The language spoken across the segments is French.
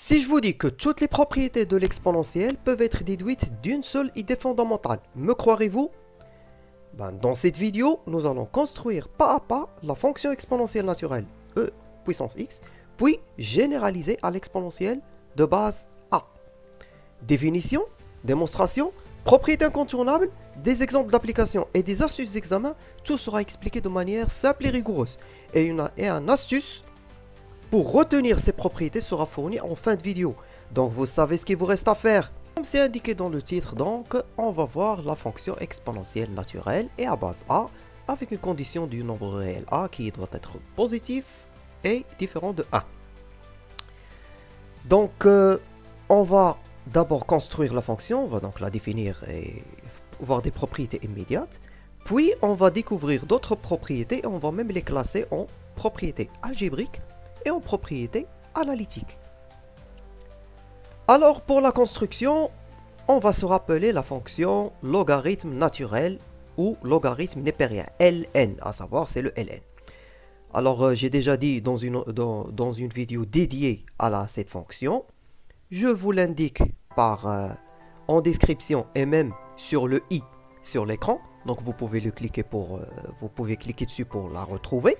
Si je vous dis que toutes les propriétés de l'exponentielle peuvent être déduites d'une seule idée fondamentale, me croirez-vous? Dans cette vidéo, nous allons construire pas à pas la fonction exponentielle naturelle e puissance x, puis généraliser à l'exponentielle de base a. Définition, démonstration, propriétés incontournables, des exemples d'application et des astuces d'examen, tout sera expliqué de manière simple et rigoureuse. Et un astuce pour retenir ces propriétés sera fourni en fin de vidéo. Donc vous savez ce qu'il vous reste à faire. Comme c'est indiqué dans le titre, donc on va voir la fonction exponentielle naturelle et à base a avec une condition du nombre réel a qui doit être positif et différent de 1. Donc on va d'abord construire la fonction, on va donc la définir et voir des propriétés immédiates. Puis on va découvrir d'autres propriétés et on va même les classer en propriétés algébriques et en propriétés analytiques. Alors pour la construction, on va se rappeler la fonction logarithme naturel ou logarithme népérien, ln, à savoir c'est le ln. Alors j'ai déjà dit dans une vidéo dédiée à cette fonction, je vous l'indique en description et même sur le i sur l'écran, donc vous pouvez cliquer dessus pour la retrouver.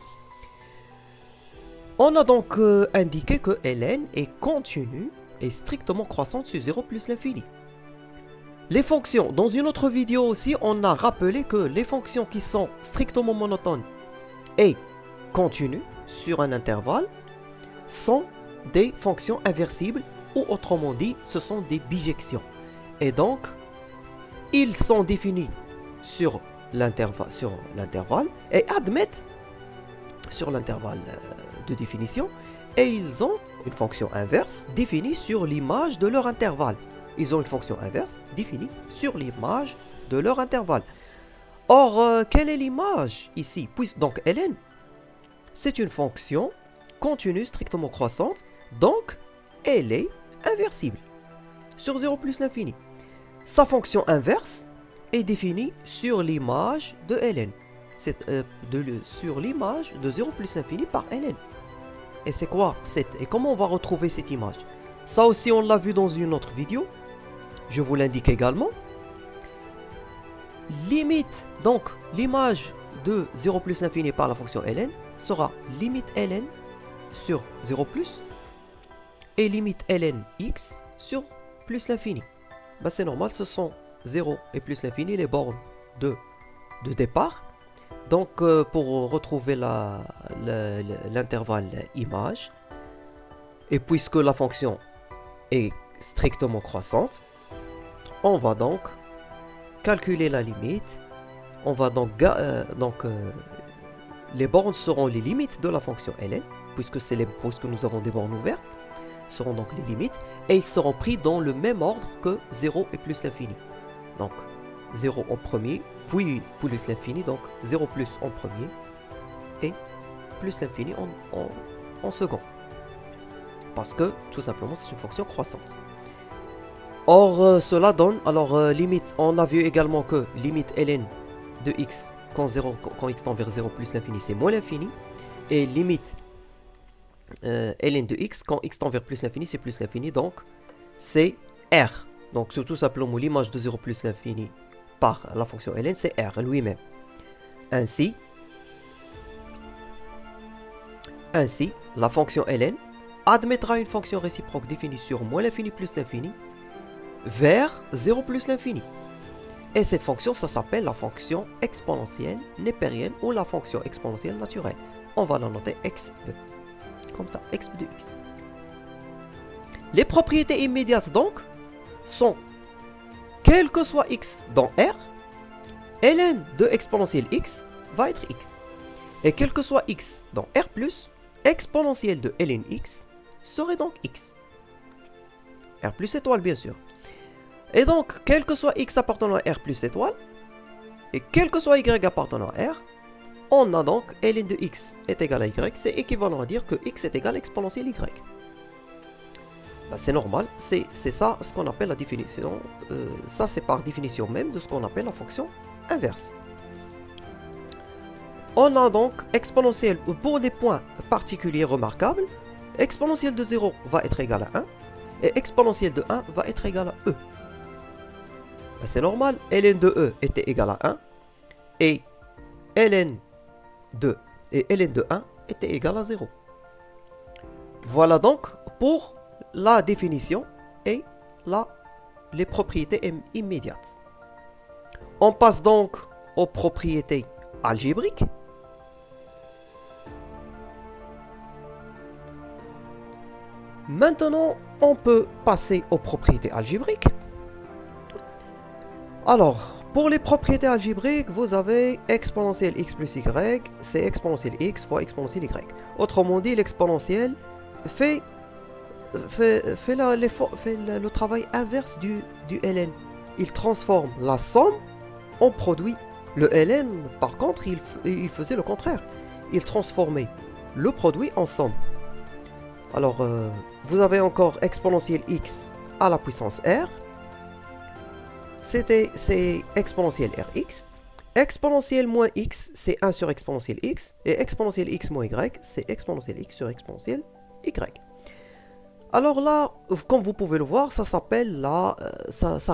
On a donc indiqué que ln est continue et strictement croissante sur 0 plus l'infini. Les fonctions, dans une autre vidéo aussi, on a rappelé que les fonctions qui sont strictement monotones et continues sur un intervalle sont des fonctions inversibles ou autrement dit, ce sont des bijections. Et donc, ils sont définis sur l'intervalle et admettent sur l'intervalle de définition et ils ont une fonction inverse définie sur l'image de leur intervalle. Ils ont une fonction inverse définie sur l'image de leur intervalle. Or, quelle est l'image ici? Donc, ln, c'est une fonction continue strictement croissante, donc elle est inversible sur 0 plus l'infini. Sa fonction inverse est définie sur l'image de ln. Sur l'image de 0 plus l'infini par ln. Et c'est quoi et comment on va retrouver cette image? Ça aussi on l'a vu dans une autre vidéo. Je vous l'indique également. Limite, donc l'image de 0 plus l'infini par la fonction ln sera limite ln sur 0 plus et limite ln x sur plus l'infini. C'est normal, ce sont 0 et plus l'infini les bornes de départ. Donc pour retrouver l'intervalle image, et puisque la fonction est strictement croissante, on va donc calculer la limite. On va les bornes seront les limites de la fonction ln, puisque nous avons des bornes ouvertes, seront donc les limites, et ils seront pris dans le même ordre que 0 et plus l'infini. Donc 0 en premier, puis plus l'infini, donc 0 plus en premier, et plus l'infini en second. Parce que, tout simplement, c'est une fonction croissante. Or, cela donne, limite, on a vu également que limite ln de x, quand x tend vers 0 plus l'infini, c'est moins l'infini, et limite ln de x, quand x tend vers plus l'infini, c'est plus l'infini, donc c'est r. Donc, c'est tout simplement l'image de 0 plus l'infini par la fonction ln, c'est r lui-même. Ainsi, la fonction ln admettra une fonction réciproque définie sur moins l'infini plus l'infini vers 0 plus l'infini. Et cette fonction, ça s'appelle la fonction exponentielle népérienne ou la fonction exponentielle naturelle. On va la noter exp, comme ça, exp de x. Les propriétés immédiates donc sont, quel que soit x dans R, ln de exponentielle x va être x. Et quel que soit x dans R+, exponentielle de ln x serait donc x. R plus étoile bien sûr. Et donc, quel que soit x appartenant à R plus étoile, et quel que soit y appartenant à R, on a donc ln de x est égal à y, c'est équivalent à dire que x est égal à exponentielle y. C'est normal, c'est ça ce qu'on appelle la définition, ça c'est par définition même de ce qu'on appelle la fonction inverse. On a donc exponentielle, pour des points particuliers remarquables, exponentielle de 0 va être égal à 1, et exponentielle de 1 va être égal à E. Ben, c'est normal, ln de E était égal à 1 et ln de ln de 1 était égal à 0. Voilà donc pour la définition et les propriétés immédiates. On passe donc aux propriétés algébriques. Maintenant, on peut passer aux propriétés algébriques. Alors, pour les propriétés algébriques, vous avez exponentielle x plus y, c'est exponentielle x fois exponentielle y. Autrement dit, l'exponentielle fait le travail inverse du ln. Il transforme la somme en produit. Le ln, par contre, il faisait le contraire. Il transformait le produit en somme. Alors, vous avez encore exponentielle x à la puissance r. C'est exponentielle rx. Exponentielle moins x, c'est 1 sur exponentielle x. Et exponentielle x moins y, c'est exponentielle x sur exponentielle y. Alors là, comme vous pouvez le voir, ça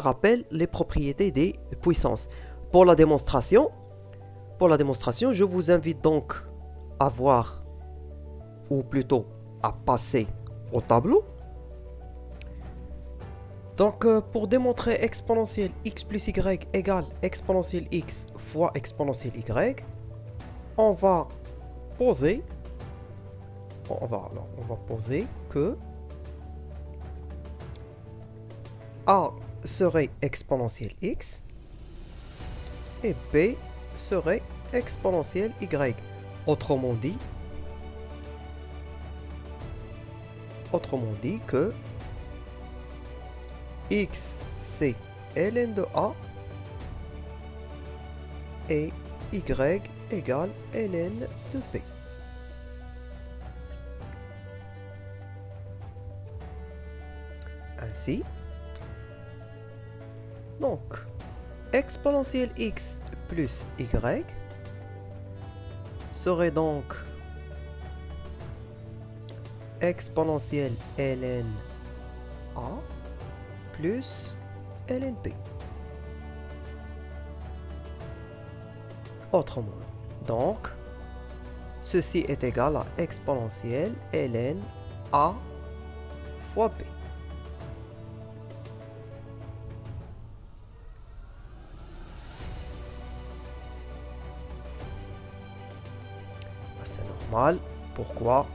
rappelle les propriétés des puissances. Pour la démonstration, je vous invite donc à voir, ou plutôt à passer au tableau. Donc pour démontrer exponentielle x plus y égale exponentielle x fois exponentielle y, on va poser que a serait exponentielle x et b serait exponentielle y. Autrement dit que x c'est ln de a et y égale ln de b. Ainsi, donc, exponentielle x plus y serait donc exponentielle ln a plus ln b. Autrement, donc, ceci est égal à exponentielle ln a fois b. C'est normal. Pourquoi?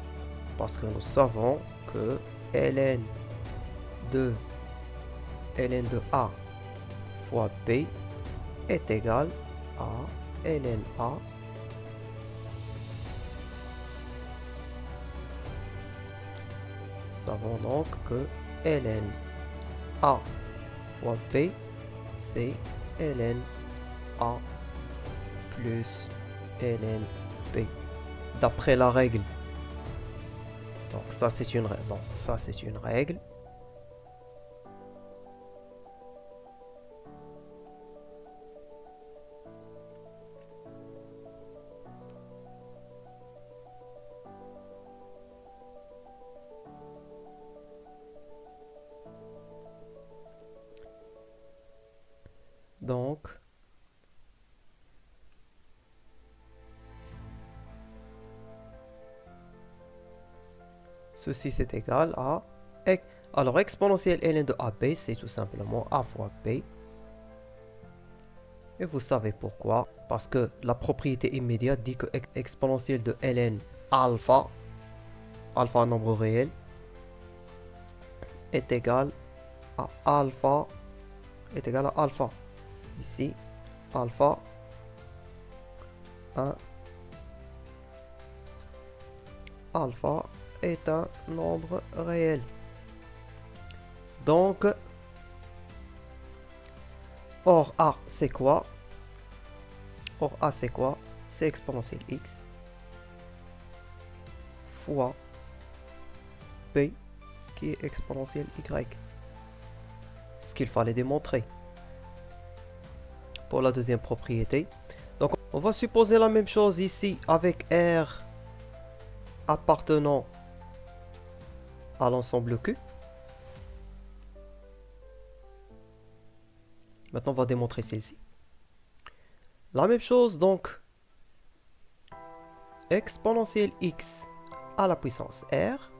Parce que nous savons que ln de a fois b est égal à ln a Nous savons donc que ln a fois b c'est ln a plus ln b. D'après la règle. Donc ça c'est une règle. Bon, ça c'est une règle. Donc ceci c'est égal à... Alors exponentielle ln de AB c'est tout simplement a fois b. Et vous savez pourquoi? Parce que la propriété immédiate dit que exponentielle de ln alpha, un nombre réel, est égal à alpha, Ici, alpha 1, alpha est un nombre réel. Donc, or A c'est quoi? C'est exponentielle x fois b qui est exponentielle y. Ce qu'il fallait démontrer. Pour la deuxième propriété. Donc on va supposer la même chose ici avec R appartenant à l'ensemble Q. Maintenant, on va démontrer celle-ci. La même chose, donc, exponentielle x à la puissance r,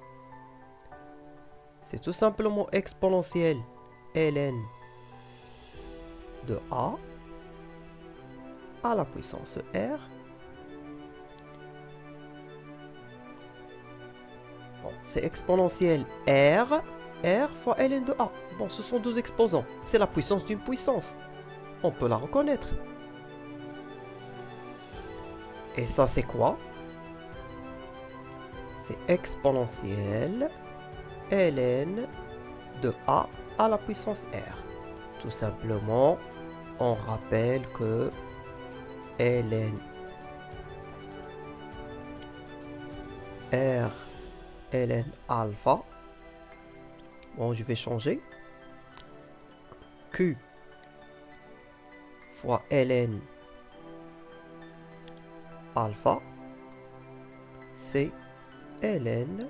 c'est tout simplement exponentielle ln de a à la puissance r. Bon, c'est exponentielle r fois ln de a. Bon, ce sont deux exposants. C'est la puissance d'une puissance. On peut la reconnaître. Et ça, c'est quoi? C'est exponentielle ln de a à la puissance r. Tout simplement, on rappelle que ln r ln alpha, bon, je vais changer, q fois ln alpha, c'est ln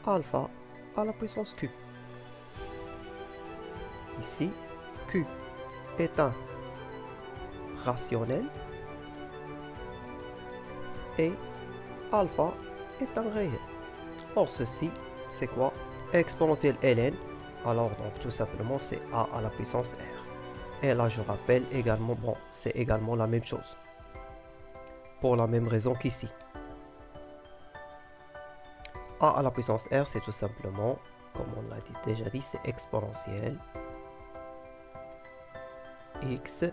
alpha à la puissance q. Ici, q est un rationnel et alpha est un réel. Or ceci, c'est quoi? Exponentielle ln. Alors donc tout simplement c'est a à la puissance r. Et là je rappelle également, bon, c'est également la même chose. Pour la même raison qu'ici. A à la puissance r, c'est tout simplement, comme on l'a déjà dit, c'est exponentielle x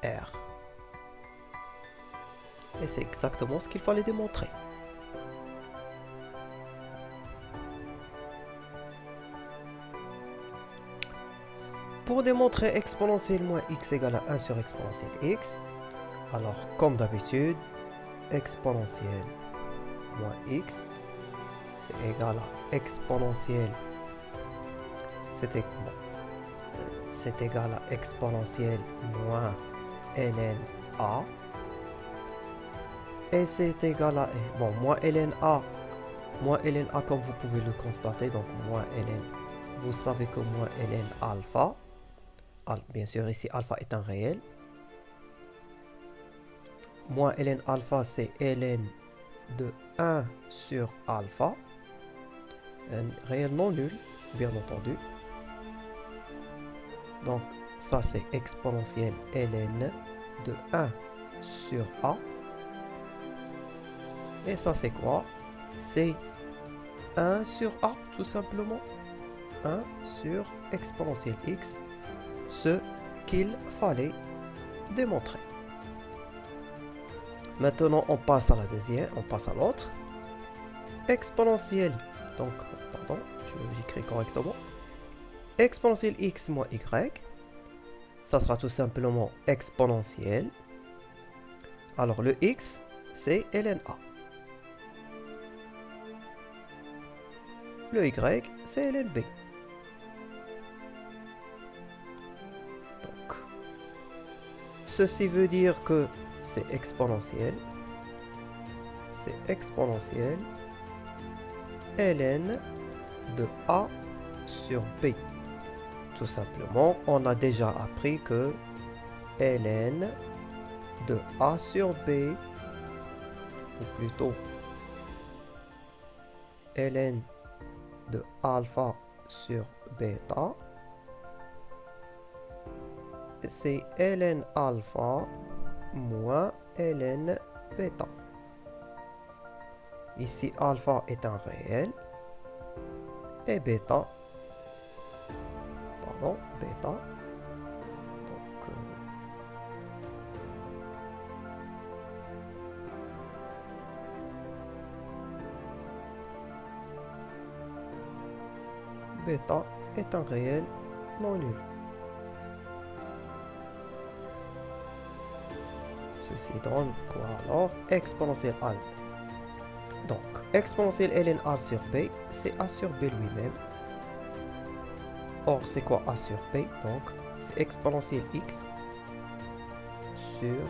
r. Et c'est exactement ce qu'il fallait démontrer. Pour démontrer exponentielle moins x égale à 1 sur exponentielle x, alors comme d'habitude, exponentielle moins x, c'est égal à exponentielle, c'était comment? C'est égal à exponentielle moins ln a, et c'est égal à, bon, moins ln a comme vous pouvez le constater, donc moins ln, vous savez que moins ln alpha, bien sûr ici alpha est un réel, moins ln alpha c'est ln de 1 sur alpha, un réel non nul, bien entendu. Donc ça c'est exponentielle ln de 1 sur a. Et ça c'est quoi? C'est 1 sur a tout simplement. 1 sur exponentielle x, ce qu'il fallait démontrer. Maintenant on passe à la deuxième, on passe à l'autre. Exponentielle, donc, pardon, j'écris correctement. Exponentielle x moins y, ça sera tout simplement exponentielle. Alors le x, c'est ln a. Le y, c'est ln b. Donc, ceci veut dire que c'est exponentiel. C'est exponentiel ln de a sur b. Tout simplement, on a déjà appris que ln de a sur b, ou plutôt ln de alpha sur bêta, c'est ln alpha moins ln bêta. Ici, alpha est un réel et bêta, donc bêta est un réel non nul. Ceci donne quoi alors? Exponentielle a. Donc, exponentielle ln a sur b, c'est a sur b lui-même. Or, c'est quoi a sur b? Donc, c'est exponentielle x sur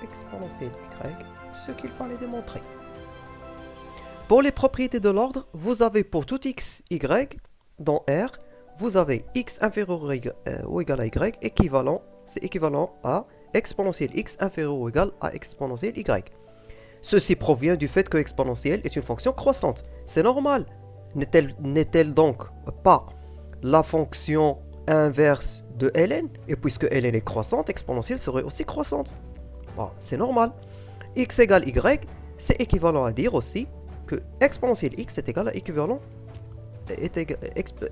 exponentielle y, ce qu'il fallait démontrer. Pour les propriétés de l'ordre, vous avez pour tout x, y, dans R, vous avez x inférieur ou égal à y équivalent, c'est équivalent à exponentielle x inférieur ou égal à exponentielle y. Ceci provient du fait que exponentielle est une fonction croissante. C'est normal. N'est-elle donc pas la fonction inverse de ln? Et puisque ln est croissante, exponentielle serait aussi croissante. Bon, c'est normal. X égale y, c'est équivalent à dire aussi que exponentielle x est égal à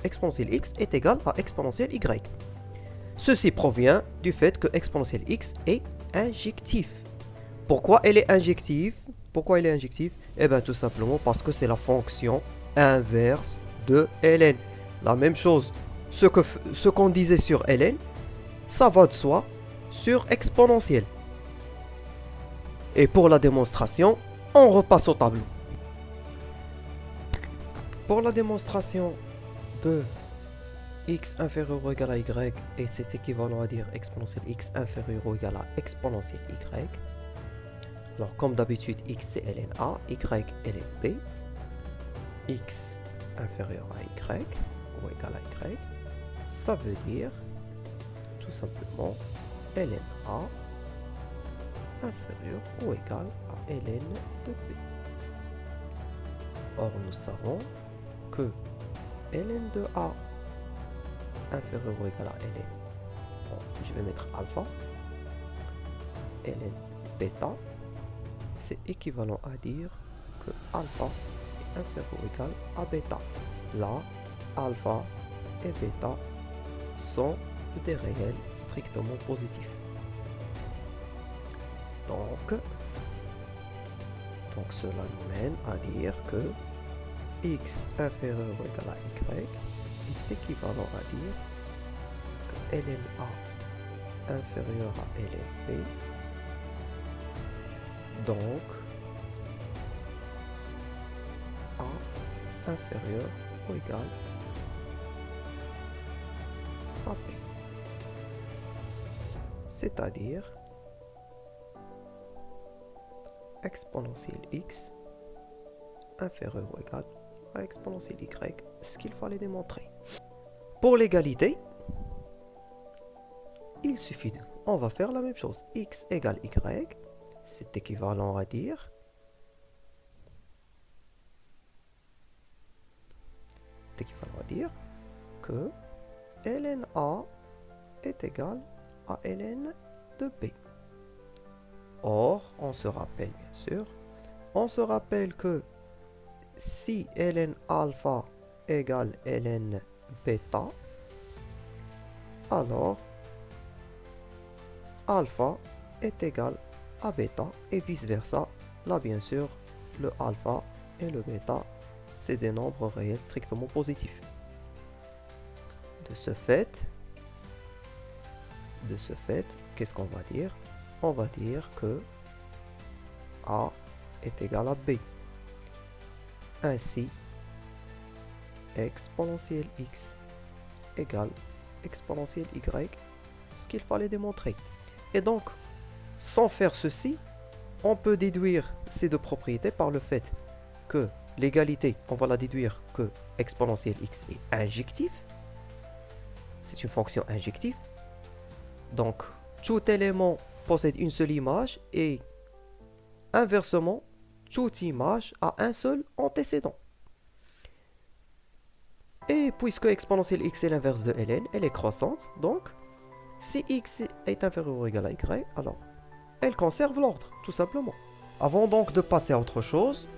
exponentielle x est égal à exponentielle y. Ceci provient du fait que exponentielle x est injectif. Pourquoi elle est injective? Pourquoi elle est injective? Eh bien tout simplement parce que c'est la fonction inverse de ln. La même chose, ce qu'on disait sur ln, ça va de soi sur exponentielle. Et pour la démonstration, on repasse au tableau. Pour la démonstration de x inférieur ou égal à y, et c'est équivalent à dire exponentielle x inférieur ou égal à exponentielle y. Alors comme d'habitude, x c'est ln a, y ln b, x inférieur à y ou égal à y, ça veut dire tout simplement ln a inférieur ou égal à ln de b. Or nous savons que ln de a inférieur ou égal à ln, bon, je vais mettre alpha, ln bêta, c'est équivalent à dire que alpha est inférieur ou égal à bêta. Là, alpha et bêta sont des réels strictement positifs. Donc cela nous mène à dire que x inférieur ou égal à y est équivalent à dire que ln a inférieur à ln b, donc a inférieur ou égal à b. C'est-à-dire exponentielle x inférieur ou égal à exponentielle y, ce qu'il fallait démontrer. Pour l'égalité, il suffit on va faire la même chose. X égale y, c'est équivalent à dire que ln a est égal à ln de b. Or, on se rappelle bien sûr, que si ln alpha égale ln bêta, alors alpha est égal à bêta et vice versa. Là bien sûr, le alpha et le bêta, c'est des nombres réels strictement positifs. De ce fait, qu'est-ce qu'on va dire? On va dire que A est égal à B. Ainsi, exponentielle x égale exponentielle y, ce qu'il fallait démontrer. Et donc, sans faire ceci, on peut déduire ces deux propriétés par le fait que l'égalité, on va la déduire que exponentielle x est injectif. C'est une fonction injective. Donc, tout élément possède une seule image et inversement, toute image a un seul antécédent. Et puisque exponentielle x est l'inverse de ln, elle est croissante, donc si x est inférieur ou égal à y, alors elle conserve l'ordre, tout simplement. Avant donc de passer à autre chose,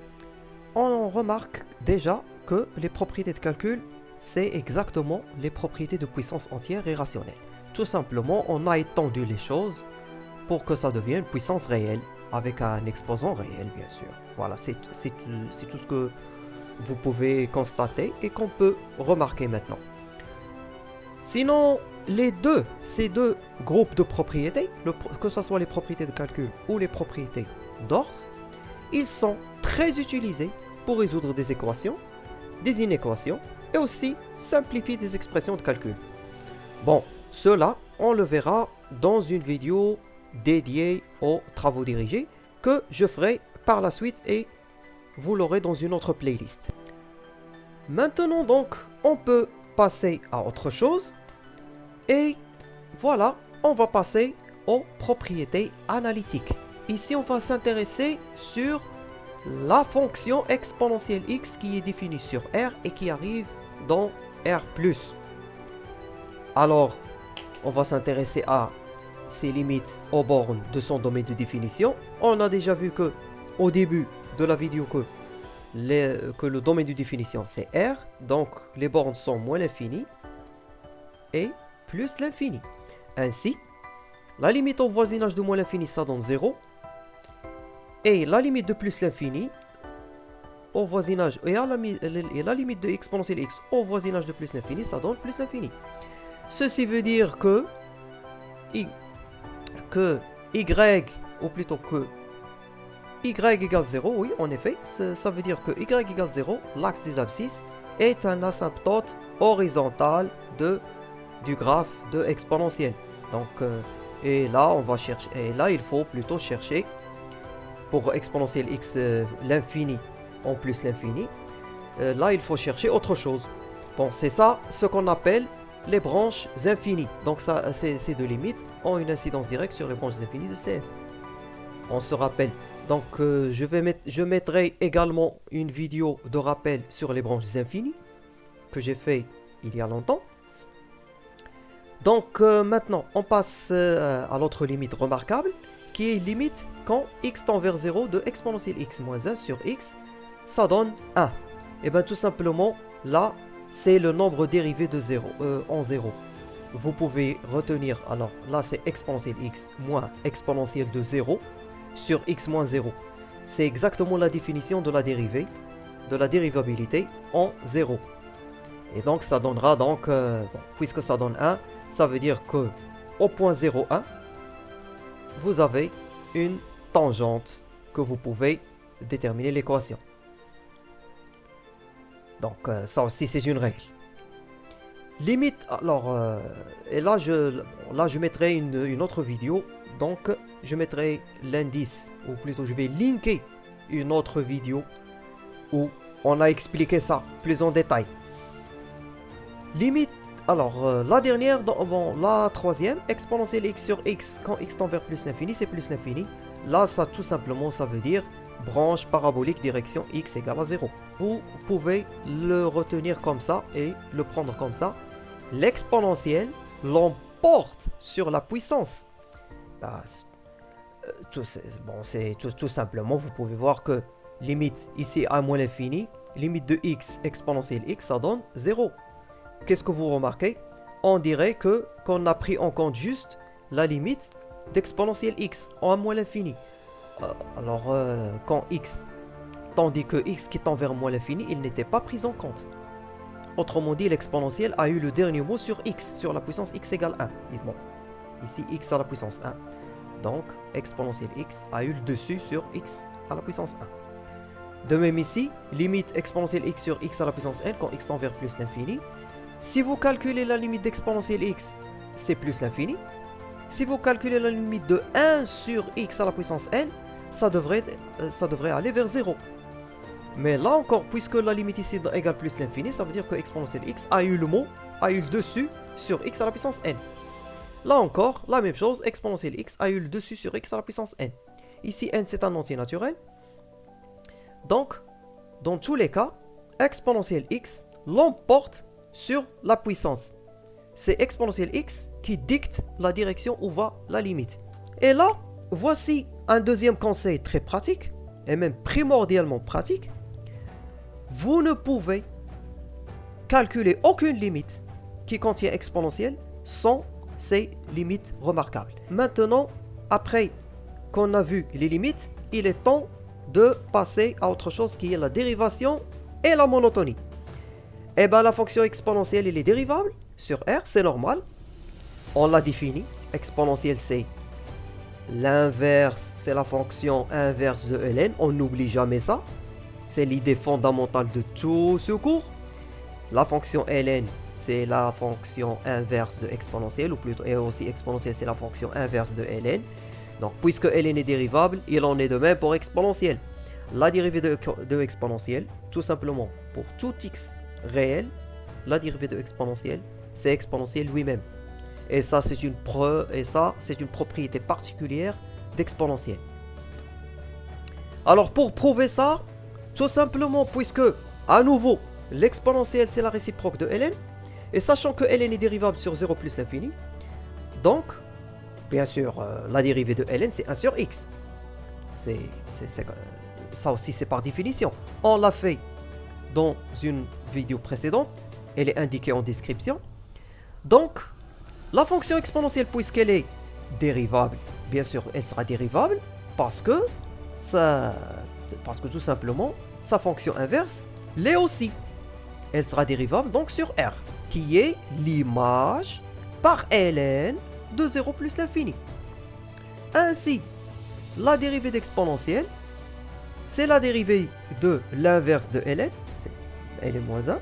on remarque déjà que les propriétés de calcul, c'est exactement les propriétés de puissance entière et rationnelle. Tout simplement, on a étendu les choses pour que ça devienne puissance réelle, avec un exposant réel, bien sûr. Voilà, c'est tout ce que vous pouvez constater et qu'on peut remarquer maintenant. Sinon, ces deux groupes de propriétés, que ce soit les propriétés de calcul ou les propriétés d'ordre, ils sont très utilisés pour résoudre des équations, des inéquations et aussi simplifier des expressions de calcul. Bon, cela, on le verra dans une vidéo dédiée aux travaux dirigés que je ferai par la suite et vous l'aurez dans une autre playlist. Maintenant donc, on peut passer à autre chose. Et voilà, on va passer aux propriétés analytiques. Ici, on va s'intéresser sur la fonction exponentielle x qui est définie sur R et qui arrive dans R+. Alors, on va s'intéresser à ses limites aux bornes de son domaine de définition. On a déjà vu que au début de la vidéo que le domaine de définition c'est R, donc les bornes sont moins l'infini et plus l'infini. Ainsi, la limite au voisinage de moins l'infini ça donne 0 et la limite de plus l'infini au voisinage et la limite de exponentielle x au voisinage de plus l'infini ça donne plus l'infini. Ceci veut dire que y, ou plutôt que y égale 0, oui, en effet, ça veut dire que y égale 0, l'axe des abscisses, est un asymptote horizontal du graphe de exponentielle. Donc, et là, on va chercher, et là, il faut plutôt chercher pour exponentielle x l'infini en plus l'infini. Là, il faut chercher autre chose. Bon, c'est ça ce qu'on appelle les branches infinies. Donc ça, ces deux limites ont une incidence directe sur les branches infinies de CF. On se rappelle. Donc je mettrai également une vidéo de rappel sur les branches infinies que j'ai fait il y a longtemps. Donc maintenant, on passe à l'autre limite remarquable qui est limite quand x tend vers 0 de exponentielle x moins 1 sur x, ça donne 1. Et bien tout simplement, là, c'est le nombre dérivé de 0, en 0. Vous pouvez retenir, alors là c'est exponentielle x moins exponentielle de 0 sur x moins 0. C'est exactement la définition de la dérivée, de la dérivabilité en 0. Et donc ça donnera donc, bon, puisque ça donne 1, ça veut dire que au point 0,1, vous avez une tangente que vous pouvez déterminer l'équation. Donc ça aussi c'est une règle. Limite, alors, et là je mettrai une autre vidéo, donc je mettrai l'indice, ou plutôt je vais linker une autre vidéo où on a expliqué ça plus en détail. Limite, alors la dernière, bon, la troisième, exponentielle x sur x, quand x tend vers plus l'infini, c'est plus l'infini. Là ça tout simplement ça veut dire branche parabolique direction x égale à 0. Vous pouvez le retenir comme ça et le prendre comme ça. L'exponentielle l'emporte sur la puissance. Bah, c'est tout simplement, vous pouvez voir que limite ici à moins l'infini, limite de x exponentielle x, ça donne 0. Qu'est-ce que vous remarquez? On dirait que qu'on a pris en compte juste la limite d'exponentielle x en moins l'infini. Alors, quand x, tandis que x qui tend vers moins l'infini, il n'était pas pris en compte. Autrement dit, l'exponentielle a eu le dernier mot sur x, sur la puissance x égale 1. Bon, ici x à la puissance 1. Donc, exponentielle x a eu le dessus sur x à la puissance 1. De même ici, limite exponentielle x sur x à la puissance n quand x tend vers plus l'infini. Si vous calculez la limite d'exponentielle x, c'est plus l'infini. Si vous calculez la limite de 1 sur x à la puissance n, ça devrait aller vers 0. Mais là encore, puisque la limite ici égale plus l'infini, ça veut dire que exponentielle x a eu le mot, a eu le dessus sur x à la puissance n. Là encore, la même chose, exponentielle x a eu le dessus sur x à la puissance n. Ici, n c'est un entier naturel. Donc, dans tous les cas, exponentielle x l'emporte sur la puissance. C'est exponentielle x qui dicte la direction où va la limite. Et là, voici un deuxième conseil très pratique, et même primordialement pratique. Vous ne pouvez calculer aucune limite qui contient exponentielle sans ces limites remarquables. Maintenant, après qu'on a vu les limites, il est temps de passer à autre chose qui est la dérivation et la monotonie. Et bien la fonction exponentielle elle est dérivable sur R, c'est normal. On l'a défini. Exponentielle c'est l'inverse, c'est la fonction inverse de ln. On n'oublie jamais ça. C'est l'idée fondamentale de tout ce cours. La fonction ln c'est la fonction inverse de exponentielle, ou plutôt, et aussi exponentielle c'est la fonction inverse de ln. Donc puisque ln est dérivable, il en est de même pour exponentielle. La dérivée de exponentielle, tout simplement pour tout x réel, la dérivée de exponentielle, c'est exponentielle lui-même. Et ça, c'est une propriété particulière d'exponentielle. Alors, pour prouver ça, tout simplement, puisque, à nouveau, l'exponentielle, c'est la réciproque de ln, et sachant que ln est dérivable sur 0 plus l'infini, donc, bien sûr, la dérivée de ln, c'est 1 sur x. Ça aussi, c'est par définition. On l'a fait dans une vidéo précédente, elle est indiquée en description. Donc, la fonction exponentielle, puisqu'elle est dérivable, bien sûr, elle sera dérivable parce que tout simplement, sa fonction inverse l'est aussi. Elle sera dérivable donc sur R, qui est l'image par ln de 0 plus l'infini. Ainsi, la dérivée d'exponentielle, c'est la dérivée de l'inverse de ln, c'est ln-1,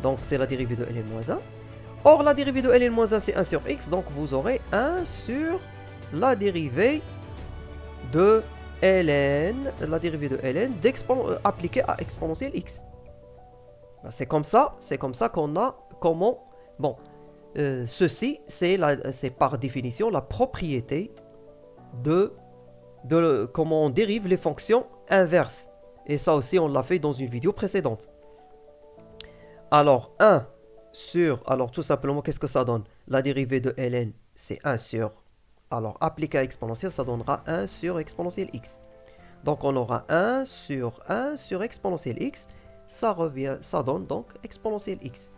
donc c'est la dérivée de ln-1. Or, la dérivée de ln-1, c'est 1 sur x, donc vous aurez 1 sur la dérivée de ln, appliquée à exponentielle x. C'est comme ça qu'on a comment... Bon, ceci, c'est par définition la propriété de comment on dérive les fonctions inverses. Et ça aussi, on l'a fait dans une vidéo précédente. Alors, 1 sur... Alors, tout simplement, qu'est-ce que ça donne? La dérivée de ln, c'est 1 sur... Alors, appliqué à exponentielle, ça donnera 1 sur exponentielle x. Donc, on aura 1 sur exponentielle x. Ça donne donc exponentielle x.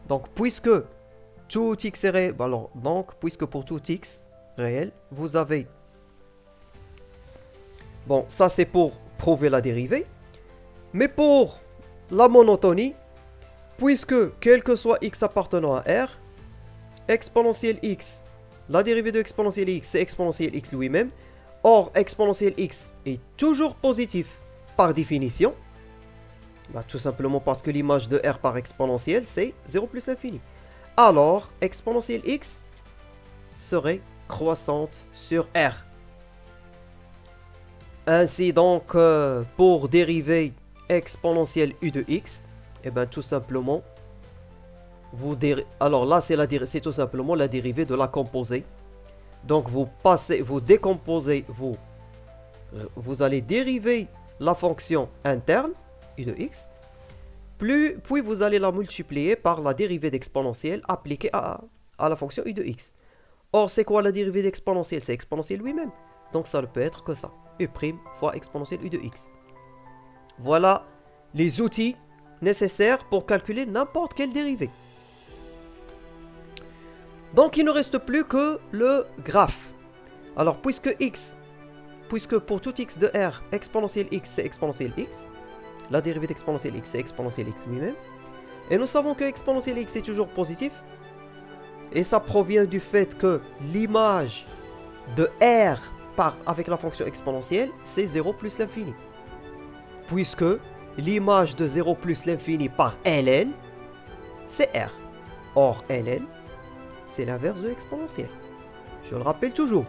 Donc, puisque tout x est réel... Alors, donc, puisque pour tout x réel, vous avez... Bon, ça c'est pour prouver la dérivée. Mais pour la monotonie, puisque quel que soit x appartenant à R, exponentielle x, la dérivée de exponentielle x, c'est exponentielle x lui-même. Or, exponentielle x est toujours positif par définition. Tout simplement parce que l'image de R par exponentielle, c'est 0 plus l'infini. Alors, exponentielle x serait croissante sur R. Ainsi donc, pour dériver exponentielle u de x, et bien tout simplement, alors là c'est tout simplement la dérivée de la composée. Donc vous décomposez, vous allez dériver la fonction interne, u de x, puis vous allez la multiplier par la dérivée d'exponentielle appliquée à la fonction u de x. Or, c'est quoi la dérivée d'exponentielle? C'est exponentielle lui-même. Donc ça ne peut être que ça. U' fois exponentielle u de x. Voilà les outils nécessaires pour calculer n'importe quelle dérivée. Donc il ne reste plus que le graphe. Alors puisque pour tout x de R, exponentielle x c'est exponentielle x, la dérivée d'exponentielle x c'est exponentielle x lui-même, et nous savons que exponentielle x est toujours positif, et ça provient du fait que l'image de R avec la fonction exponentielle, c'est 0 plus l'infini. Puisque l'image de 0 plus l'infini par ln, c'est R. Or, ln, c'est l'inverse de l'exponentielle. Je le rappelle toujours.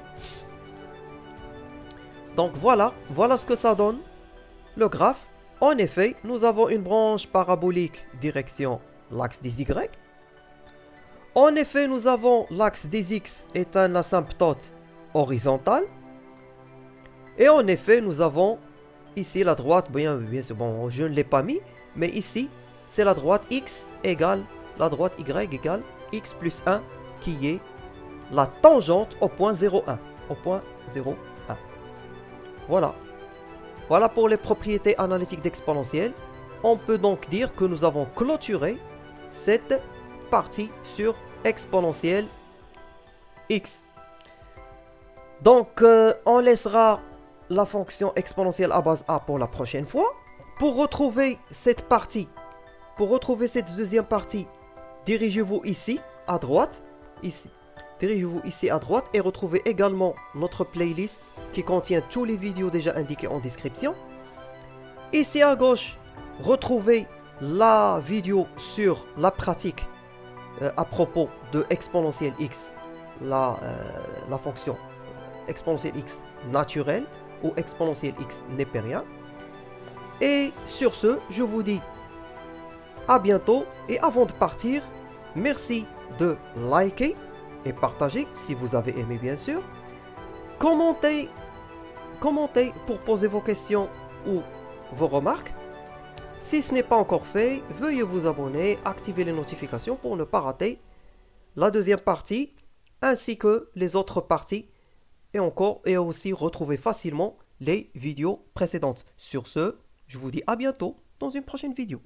Donc voilà ce que ça donne, le graphe. En effet, nous avons une branche parabolique direction l'axe des y. En effet, nous avons l'axe des x est un asymptote horizontal. Et en effet, nous avons ici la droite, bien sûr, bon, je ne l'ai pas mis, mais ici, c'est la droite x égale, la droite y égale x plus 1, qui est la tangente au point 0,1. Au point 0,1. Voilà. Voilà pour les propriétés analytiques d'exponentielle. On peut donc dire que nous avons clôturé cette partie sur exponentielle x. Donc, on laissera la fonction exponentielle à base a pour la prochaine fois. Pour retrouver cette partie, pour retrouver cette deuxième partie, dirigez-vous ici à droite, ici. Dirigez-vous ici à droite et retrouvez également notre playlist qui contient tous les vidéos déjà indiquées en description. Ici à gauche, retrouvez la vidéo sur la pratique à propos de exponentielle x, la fonction exponentielle x naturelle ou exponentielle x népérien. Et sur ce, je vous dis à bientôt et avant de partir, merci de liker et partager si vous avez aimé bien sûr. Commentez pour poser vos questions ou vos remarques. Si ce n'est pas encore fait, veuillez vous abonner, activer les notifications pour ne pas rater la deuxième partie ainsi que les autres parties et aussi retrouver facilement les vidéos précédentes. Sur ce, je vous dis à bientôt dans une prochaine vidéo.